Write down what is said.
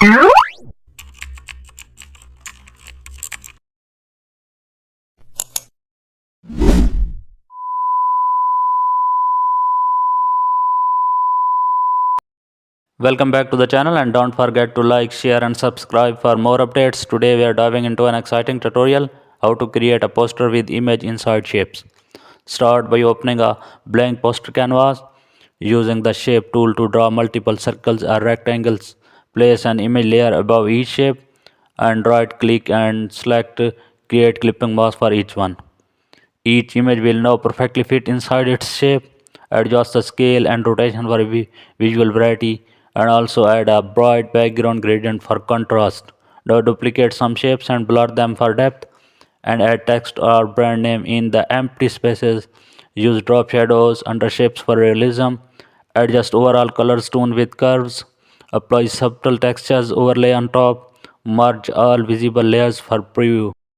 Welcome back to the channel and don't forget to like, share and subscribe for more updates. Today we are diving into an exciting tutorial how to create a poster with image inside shapes. Start by opening a blank poster canvas. Using the shape tool to draw multiple circles or rectangles. Place an image layer above each shape and right click and select create clipping mask for each one. Each image will now perfectly fit inside its shape. Adjust the scale and rotation for visual variety and also add a bright background gradient for contrast. Now duplicate some shapes and blur them for depth and add text or brand name in the empty spaces. Use drop shadows under shapes for realism. Adjust overall color tone with curves. Apply subtle textures overlay on top. Merge all visible layers for preview.